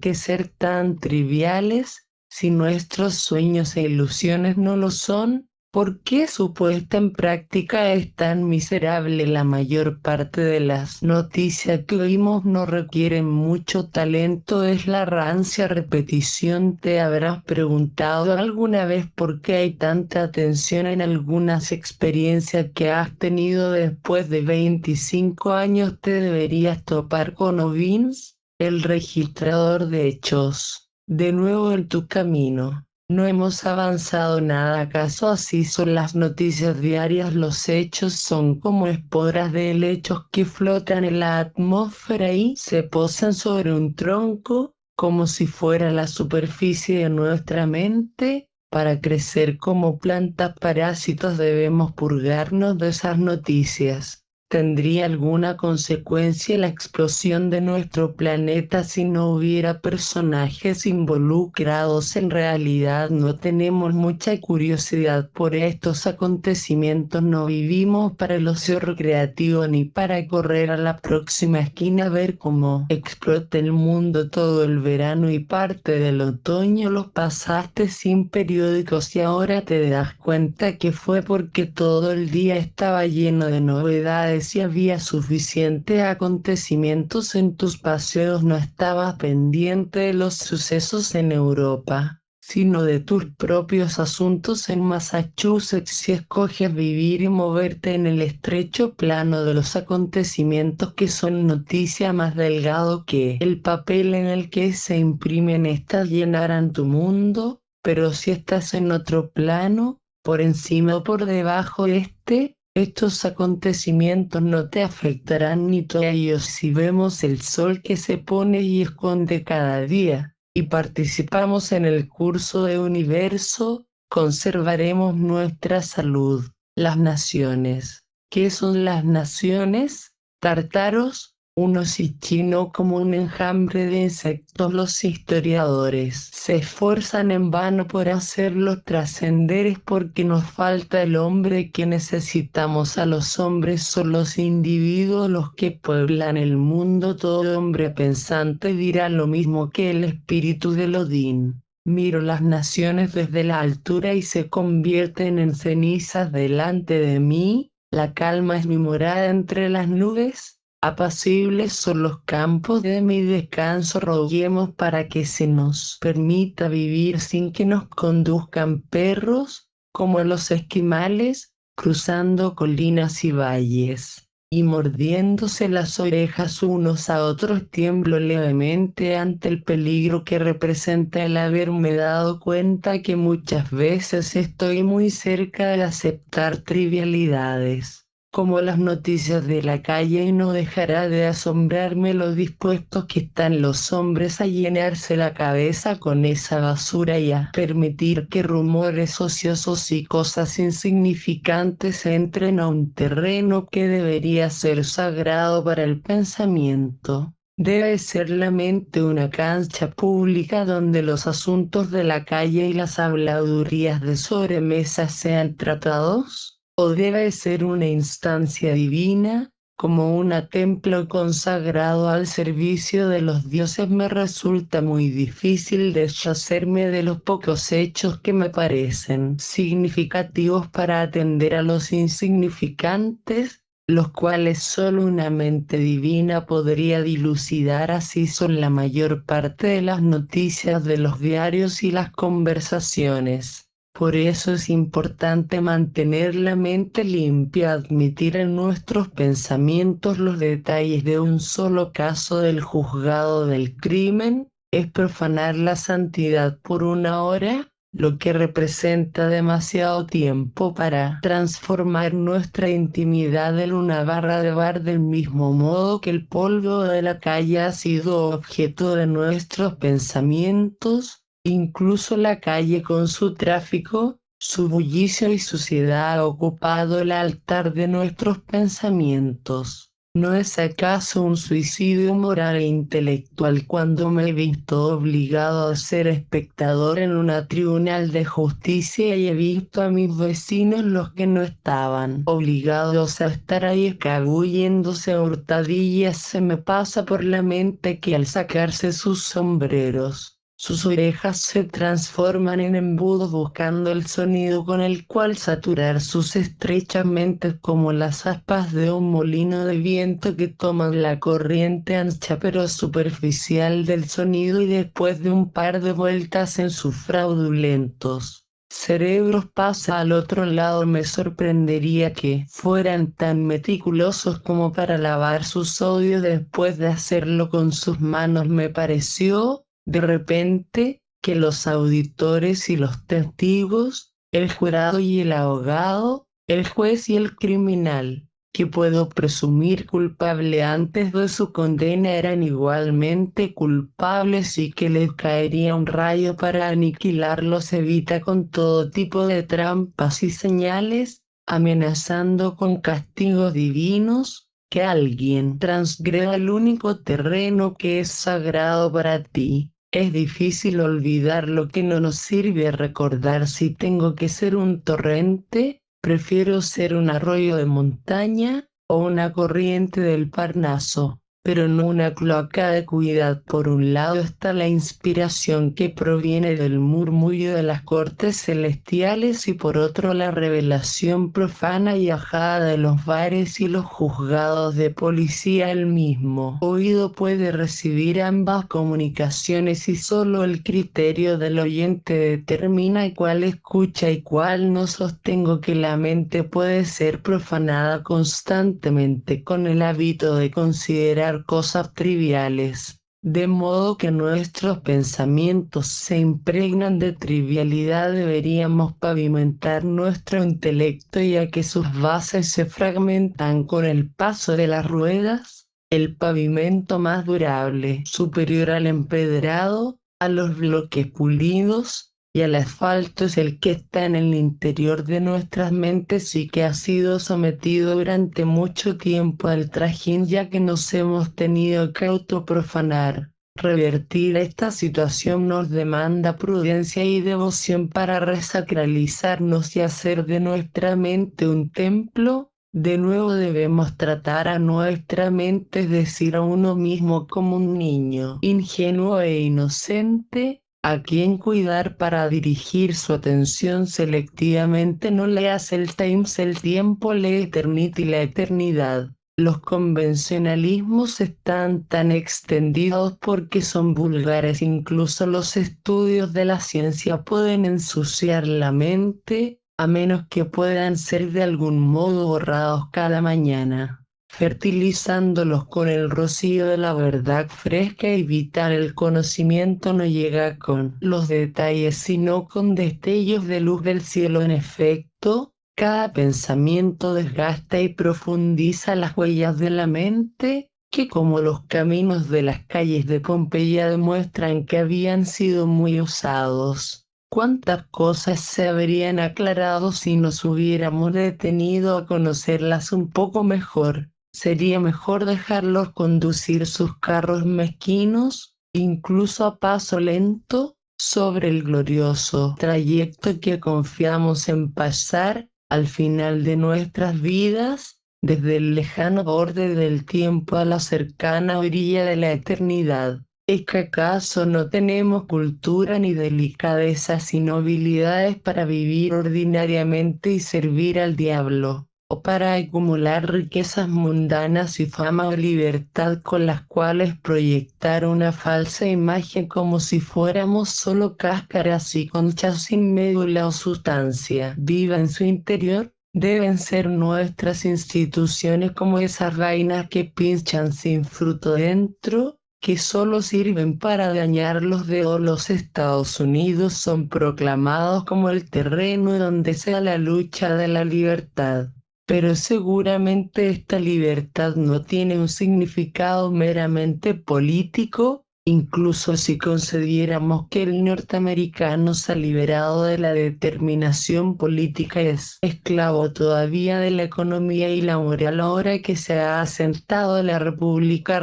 que ser tan triviales. Si nuestros sueños e ilusiones no lo son, ¿por qué su puesta en práctica es tan miserable? La mayor parte de las noticias que oímos no requieren mucho talento. Es la rancia repetición. ¿Te habrás preguntado alguna vez por qué hay tanta tensión en algunas experiencias que has tenido? Después de 25 años te deberías topar con Ovins, el registrador de hechos, de nuevo en tu camino. No hemos avanzado nada. ¿Acaso así son las noticias diarias? Los hechos son como esporas de helechos que flotan en la atmósfera y se posan sobre un tronco, como si fuera la superficie de nuestra mente. Para crecer como plantas parásitos debemos purgarnos de esas noticias. ¿Tendría alguna consecuencia la explosión de nuestro planeta si no hubiera personajes involucrados? En realidad no tenemos mucha curiosidad por estos acontecimientos. No vivimos para el ocio recreativo ni para correr a la próxima esquina a ver cómo explota el mundo. Todo el verano y parte del otoño los pasaste sin periódicos y ahora te das cuenta que fue porque todo el día estaba lleno de novedades y había suficientes acontecimientos en tus paseos. No estabas pendiente de los sucesos en Europa, sino de tus propios asuntos en Massachusetts. Si escoges vivir y moverte en el estrecho plano de los acontecimientos que son noticia, más delgado que el papel en el que se imprimen estas, llenarán tu mundo. Pero si estás en otro plano, por encima o por debajo de estos acontecimientos no te afectarán ni tú a ellos. Si vemos el sol que se pone y esconde cada día, y participamos en el curso de universo, conservaremos nuestra salud. Las naciones. ¿Qué son las naciones? Tártaros, unos y chino como un enjambre de insectos. Los historiadores se esfuerzan en vano por hacerlos trascender. Es porque nos falta el hombre que necesitamos. A los hombres son los individuos los que pueblan el mundo. Todo hombre pensante dirá lo mismo que el espíritu de Odín. Miro las naciones desde la altura y se convierten en cenizas delante de mí. La calma es mi morada entre las nubes. Apacibles son los campos de mi descanso. Roguemos para que se nos permita vivir sin que nos conduzcan perros, como los esquimales, cruzando colinas y valles, y mordiéndose las orejas unos a otros. Tiemblo levemente ante el peligro que representa el haberme dado cuenta que muchas veces estoy muy cerca de aceptar trivialidades, como las noticias de la calle, y no dejará de asombrarme lo dispuestos que están los hombres a llenarse la cabeza con esa basura y a permitir que rumores ociosos y cosas insignificantes entren a un terreno que debería ser sagrado para el pensamiento. Debe ser la mente una cancha pública donde los asuntos de la calle y las habladurías de sobremesa sean tratados. ¿O debe ser una instancia divina, como un templo consagrado al servicio de los dioses. Me resulta muy difícil deshacerme de los pocos hechos que me parecen significativos para atender a los insignificantes, los cuales solo una mente divina podría dilucidar. Así son la mayor parte de las noticias de los diarios y las conversaciones. Por eso es importante mantener la mente limpia, admitir en nuestros pensamientos los detalles de un solo caso del juzgado del crimen, es profanar la santidad por una hora, lo que representa demasiado tiempo para transformar nuestra intimidad en una barra de bar, del mismo modo que el polvo de la calle ha sido objeto de nuestros pensamientos. Incluso la calle con su tráfico, su bullicio y suciedad ha ocupado el altar de nuestros pensamientos. ¿No es acaso un suicidio moral e intelectual cuando me he visto obligado a ser espectador en una tribunal de justicia y he visto a mis vecinos, los que no estaban obligados a estar ahí, escabulléndose a hurtadillas? Se me pasa por la mente que al sacarse sus sombreros, sus orejas se transforman en embudos buscando el sonido con el cual saturar sus estrechas mentes, como las aspas de un molino de viento que toman la corriente ancha pero superficial del sonido y después de un par de vueltas en sus fraudulentos cerebros pasa al otro lado. Me sorprendería que fueran tan meticulosos como para lavar sus odios después de hacerlo con sus manos. Me pareció de repente que los auditores y los testigos, el jurado y el abogado, el juez y el criminal, que puedo presumir culpable antes de su condena, eran igualmente culpables y que les caería un rayo para aniquilarlos. Evita con todo tipo de trampas y señales, amenazando con castigos divinos, que alguien transgreda el único terreno que es sagrado para ti. Es difícil olvidar lo que no nos sirve recordar. Si tengo que ser un torrente, prefiero ser un arroyo de montaña o una corriente del Parnaso, pero no una cloaca de cuidad. Por un lado está la inspiración que proviene del murmullo de las cortes celestiales y por otro la revelación profana y ajada de los bares y los juzgados de policía. El mismo oído puede recibir ambas comunicaciones y solo el criterio del oyente determina cuál escucha y cuál no. Sostengo que la mente puede ser profanada constantemente con el hábito de considerar cosas triviales, de modo que nuestros pensamientos se impregnan de trivialidad. Deberíamos pavimentar nuestro intelecto, ya que sus bases se fragmentan con el paso de las ruedas. El pavimento más durable, superior al empedrado, a los bloques pulidos y al asfalto, es el que está en el interior de nuestras mentes y que ha sido sometido durante mucho tiempo al trajín, ya que nos hemos tenido que autoprofanar. Revertir esta situación nos demanda prudencia y devoción para resacralizarnos y hacer de nuestra mente un templo. De nuevo debemos tratar a nuestra mente, es decir, a uno mismo, como un niño ingenuo e inocente, a quien cuidar para dirigir su atención selectivamente. No leas el Times, el tiempo, lee Eternity, la eternidad. Los convencionalismos están tan extendidos porque son vulgares. Incluso los estudios de la ciencia pueden ensuciar la mente, a menos que puedan ser de algún modo borrados cada mañana, fertilizándolos con el rocío de la verdad fresca y vital. El conocimiento no llega con los detalles, sino con destellos de luz del cielo. En efecto, cada pensamiento desgasta y profundiza las huellas de la mente, que como los caminos de las calles de Pompeya demuestran que habían sido muy usados. ¿Cuántas cosas se habrían aclarado si nos hubiéramos detenido a conocerlas un poco mejor? Sería mejor dejarlos conducir sus carros mezquinos, incluso a paso lento, sobre el glorioso trayecto que confiamos en pasar al final de nuestras vidas. desde el lejano borde del tiempo a la cercana orilla de la eternidad. ¿Es que acaso no tenemos cultura ni delicadeza sino habilidades para vivir ordinariamente y servir al diablo, o para acumular riquezas mundanas y fama o libertad con las cuales proyectar una falsa imagen como si fuéramos solo cáscaras y conchas sin médula o sustancia viva en su interior? Deben ser nuestras instituciones como esas vainas que pinchan sin fruto dentro, que solo sirven para dañar los dedos. Los Estados Unidos son proclamados como el terreno donde sea la lucha de la libertad. Pero seguramente esta libertad no tiene un significado meramente político. Incluso si concediéramos que el norteamericano se ha liberado de la determinación política, es esclavo todavía de la economía y la moral. Ahora que se ha asentado la república,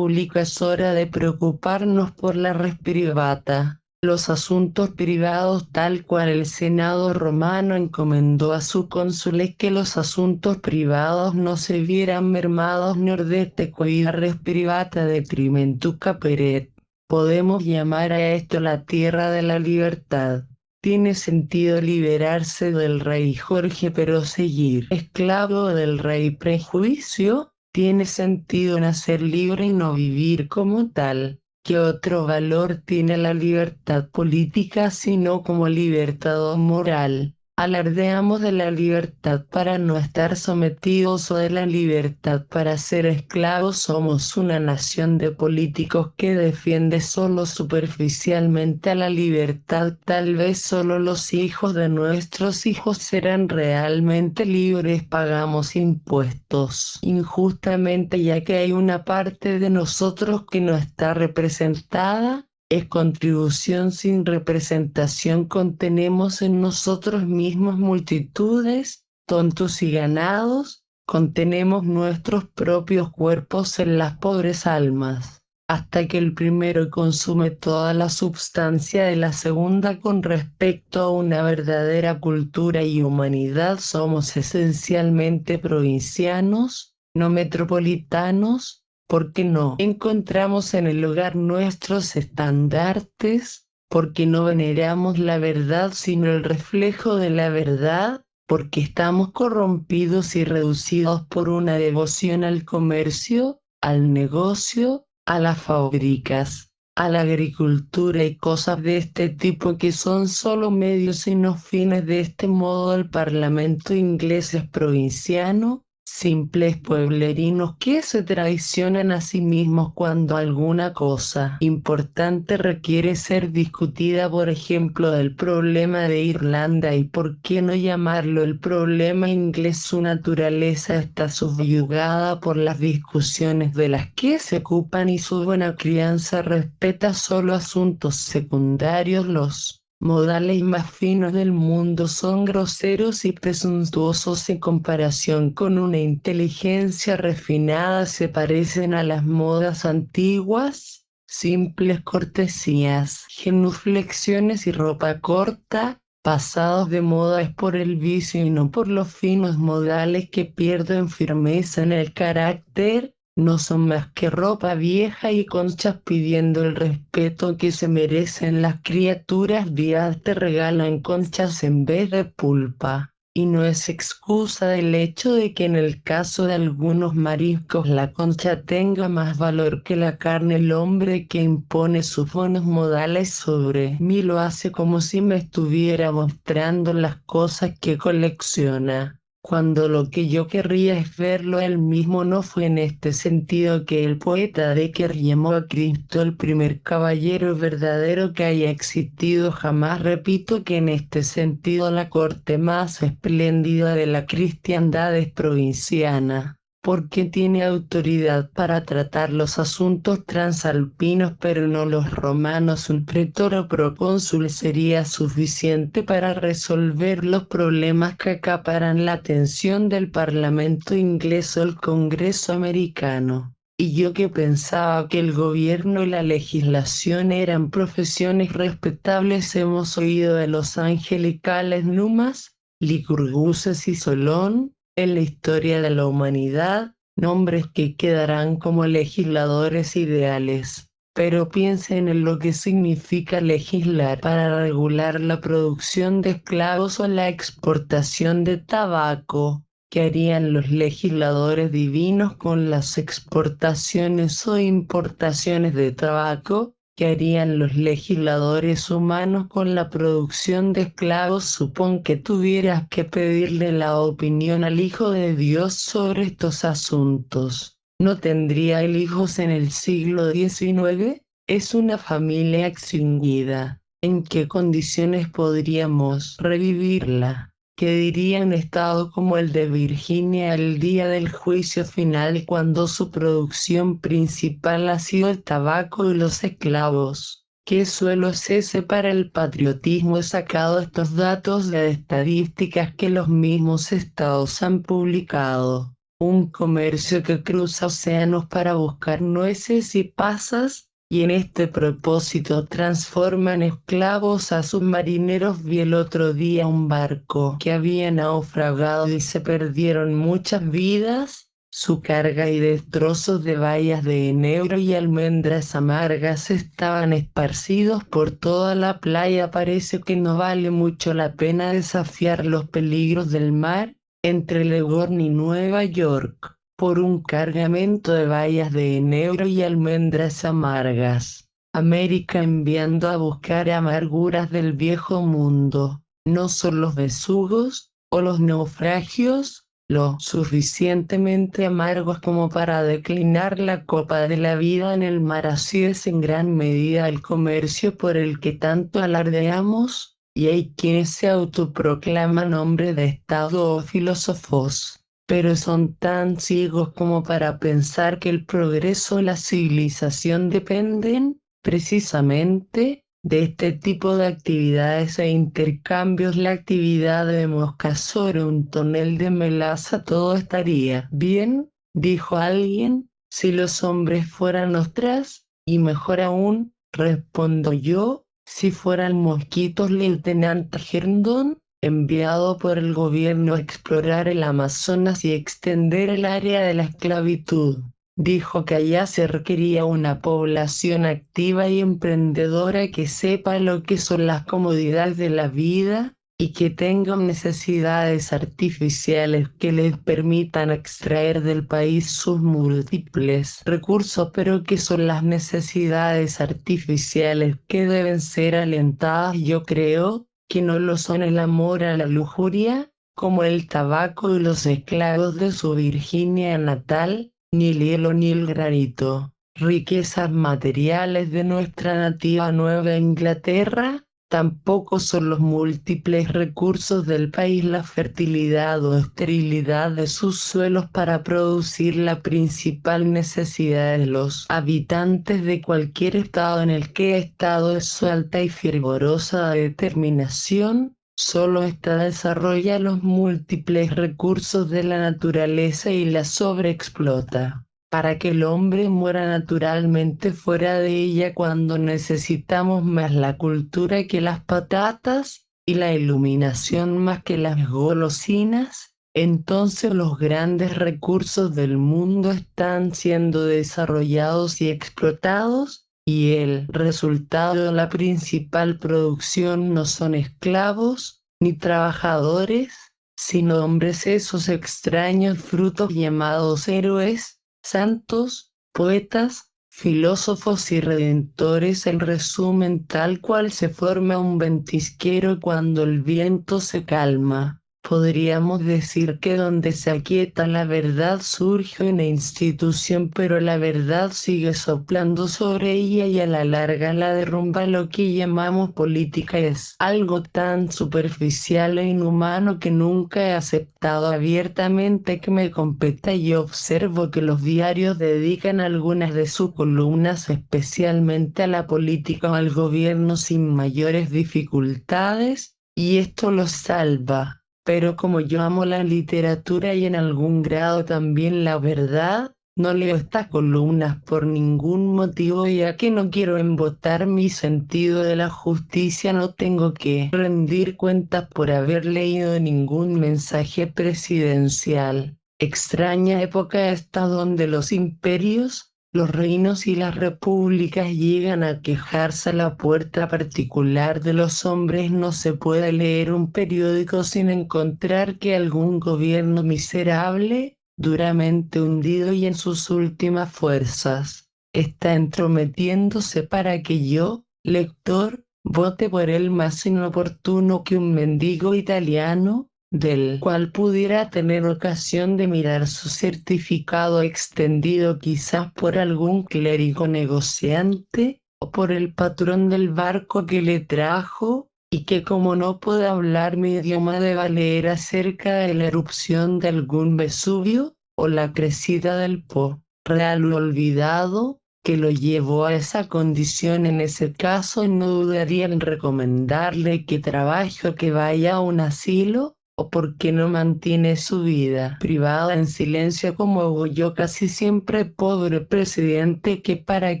es hora de preocuparnos por la res privata. Los asuntos privados, tal cual el Senado romano encomendó a sus cónsules que los asuntos privados no se vieran mermados nordeste cuida res privata detrimentu caperet. Podemos llamar a esto la tierra de la libertad. Tiene sentido liberarse del rey Jorge pero seguir esclavo del rey prejuicio. Tiene sentido nacer libre y no vivir como tal. ¿Qué otro valor tiene la libertad política sino como libertad moral? Alardeamos de la libertad para no estar sometidos o de la libertad para ser esclavos. Somos una nación de políticos que defiende solo superficialmente a la libertad. Tal vez solo los hijos de nuestros hijos serán realmente libres. Pagamos impuestos injustamente ya que hay una parte de nosotros que no está representada. Es contribución sin representación. Contenemos en nosotros mismos multitudes, tontos y ganados. Contenemos nuestros propios cuerpos en las pobres almas, hasta que el primero consume toda la substancia de la segunda. Con respecto a una verdadera cultura y humanidad, somos esencialmente provincianos, no metropolitanos. Porque no encontramos en el hogar nuestros estandartes, porque no veneramos la verdad sino el reflejo de la verdad, porque estamos corrompidos y reducidos por una devoción al comercio, al negocio, a las fábricas, a la agricultura y cosas de este tipo que son solo medios y no fines. De este modo el Parlamento inglés es provinciano, simples pueblerinos que se traicionan a sí mismos cuando alguna cosa importante requiere ser discutida, por ejemplo el problema de Irlanda, y por qué no llamarlo el problema inglés. Su naturaleza está subyugada por las discusiones de las que se ocupan y su buena crianza respeta solo asuntos secundarios. Los modales más finos del mundo son groseros y presuntuosos en comparación con una inteligencia refinada. Se parecen a las modas antiguas, simples cortesías, genuflexiones y ropa corta. Pasados de moda es por el vicio y no por los finos modales que pierden firmeza en el carácter. No son más que ropa vieja y conchas pidiendo el respeto que se merecen. Las criaturas vivas te regalan conchas en vez de pulpa, y no es excusa del hecho de que en el caso de algunos mariscos la concha tenga más valor que la carne. El hombre que impone sus buenos modales sobre mí lo hace como si me estuviera mostrando las cosas que colecciona, cuando lo que yo querría es verlo él mismo. No fue en este sentido que el poeta Dekker llamó a Cristo el primer caballero verdadero que haya existido jamás. Repito que en este sentido la corte más espléndida de la cristiandad es provinciana, porque tiene autoridad para tratar los asuntos transalpinos, pero no los romanos. Un pretor o procónsul sería suficiente para resolver los problemas que acaparan la atención del Parlamento inglés o el Congreso americano. Y yo que pensaba que el gobierno y la legislación eran profesiones respetables. Hemos oído de los angelicales Numas, Licurguses y Solón, en la historia de la humanidad, nombres que quedarán como legisladores ideales. Pero piensen en lo que significa legislar para regular la producción de esclavos o la exportación de tabaco. ¿Qué harían los legisladores divinos con las exportaciones o importaciones de tabaco? ¿Qué harían los legisladores humanos con la producción de esclavos? Supón que tuvieras que pedirle la opinión al Hijo de Dios sobre estos asuntos. ¿No tendría él hijos en el siglo XIX? Es una familia extinguida. ¿En qué condiciones podríamos revivirla? ¿Qué diría un estado como el de Virginia el día del juicio final cuando su producción principal ha sido el tabaco y los esclavos? ¿Qué suelo es ese para el patriotismo? He sacado estos datos de estadísticas que los mismos estados han publicado. Un comercio que cruza océanos para buscar nueces y pasas, y en este propósito transforman esclavos a sus marineros. Vi el otro día un barco que había naufragado y se perdieron muchas vidas. Su carga y destrozos de bayas de enebro y almendras amargas estaban esparcidos por toda la playa. Parece que no vale mucho la pena desafiar los peligros del mar entre Leghorn y Nueva York por un cargamento de bayas de enebro y almendras amargas. América enviando a buscar amarguras del viejo mundo. No son los besugos o los naufragios lo suficientemente amargos como para declinar la copa de la vida en el mar. Así es en gran medida el comercio por el que tanto alardeamos, y hay quienes se autoproclaman hombres de Estado o filósofos, pero son tan ciegos como para pensar que el progreso o la civilización dependen, precisamente, de este tipo de actividades e intercambios. La actividad de moscas sobre un tonel de melaza. Todo estaría bien, dijo alguien, si los hombres fueran ostras, y mejor aún, respondo yo, si fueran mosquitos. Lieutenant Herndon, enviado por el gobierno a explorar el Amazonas y extender el área de la esclavitud, dijo que allá se requería una población activa y emprendedora que sepa lo que son las comodidades de la vida y que tenga necesidades artificiales que les permitan extraer del país sus múltiples recursos. Pero ¿qué son las necesidades artificiales que deben ser alentadas? Yo creo que no lo son el amor a la lujuria, como el tabaco y los esclavos de su Virginia natal, ni el hielo ni el granito, riquezas materiales de nuestra nativa Nueva Inglaterra. Tampoco son los múltiples recursos del país, la fertilidad o esterilidad de sus suelos para producir la principal necesidad de los habitantes de cualquier estado en el que estado es su alta y fervorosa determinación. Solo ésta desarrolla los múltiples recursos de la naturaleza y la sobreexplota, para que el hombre muera naturalmente fuera de ella. Cuando necesitamos más la cultura que las patatas, y la iluminación más que las golosinas, entonces los grandes recursos del mundo están siendo desarrollados y explotados, y el resultado de la principal producción no son esclavos ni trabajadores, sino hombres, esos extraños frutos llamados héroes, santos, poetas, filósofos y redentores. En resumen, tal cual se forma un ventisquero cuando el viento se calma. Podríamos decir que donde se aquieta la verdad surge una institución, pero la verdad sigue soplando sobre ella y a la larga la derrumba. Lo que llamamos política es algo tan superficial e inhumano que nunca he aceptado abiertamente que me competa, y observo que los diarios dedican algunas de sus columnas especialmente a la política o al gobierno sin mayores dificultades, y esto los salva. Pero como yo amo la literatura y en algún grado también la verdad, No leo estas columnas por ningún motivo, ya que no quiero embotar mi sentido de la justicia. No tengo que rendir cuentas por haber leído ningún mensaje presidencial. Extraña época esta donde los imperios, los reinos y las repúblicas llegan a quejarse a la puerta particular de los hombres. No se puede leer un periódico sin encontrar que algún gobierno miserable, duramente hundido y en sus últimas fuerzas, está entrometiéndose para que yo, lector, vote por él más inoportuno que un mendigo italiano, del cual pudiera tener ocasión de mirar su certificado extendido quizás por algún clérigo negociante, o por el patrón del barco que le trajo, y que como no puede hablar mi idioma deba leer acerca de la erupción de algún Vesubio, o la crecida del Po real olvidado, que lo llevó a esa condición. En ese caso no dudaría en recomendarle que trabaje o que vaya a un asilo, o porque no mantiene su vida privada en silencio como hago yo casi siempre. Pobre presidente que para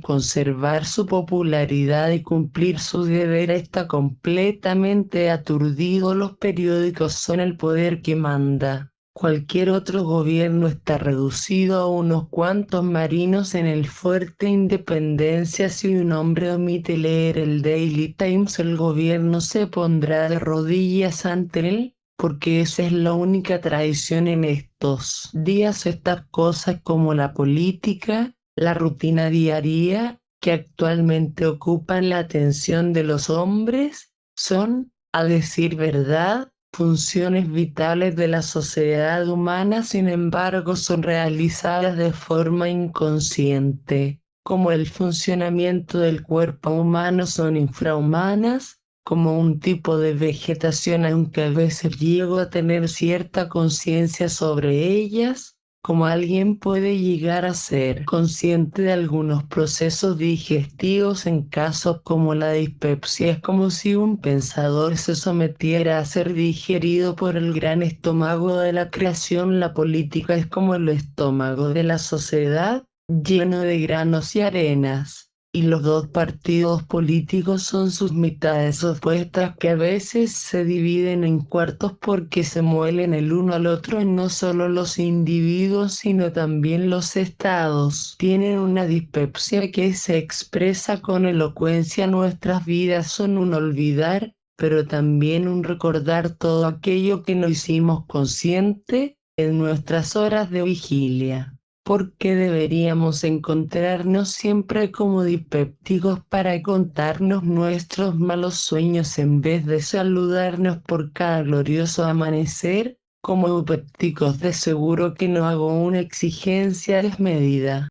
conservar su popularidad y cumplir su deber está completamente aturdido. Los periódicos son el poder que manda. Cualquier otro gobierno está reducido a unos cuantos marinos en el fuerte Independencia. Si un hombre omite leer el Daily Times, el gobierno se pondrá de rodillas ante él, porque esa es la única tradición en estos días. Estas cosas como la política, la rutina diaria, que actualmente ocupan la atención de los hombres, son, a decir verdad, funciones vitales de la sociedad humana. Sin embargo, son realizadas de forma inconsciente. Como el funcionamiento del cuerpo humano son infrahumanas, como un tipo de vegetación, aunque a veces llego a tener cierta conciencia sobre ellas, como alguien puede llegar a ser consciente de algunos procesos digestivos en casos como la dispepsia. Es como si un pensador se sometiera a ser digerido por el gran estómago de la creación. La política es como el estómago de la sociedad, lleno de granos y arenas. Y los dos partidos políticos son sus mitades opuestas, que a veces se dividen en cuartos porque se muelen el uno al otro. Y no solo los individuos sino también los estados tienen una dispepsia que se expresa con elocuencia. Nuestras vidas son un olvidar, pero también un recordar todo aquello que no hicimos consciente en nuestras horas de vigilia. ¿Por qué deberíamos encontrarnos siempre como dipépticos para contarnos nuestros malos sueños en vez de saludarnos por cada glorioso amanecer? Como eupépticos de seguro que no hago una exigencia desmedida.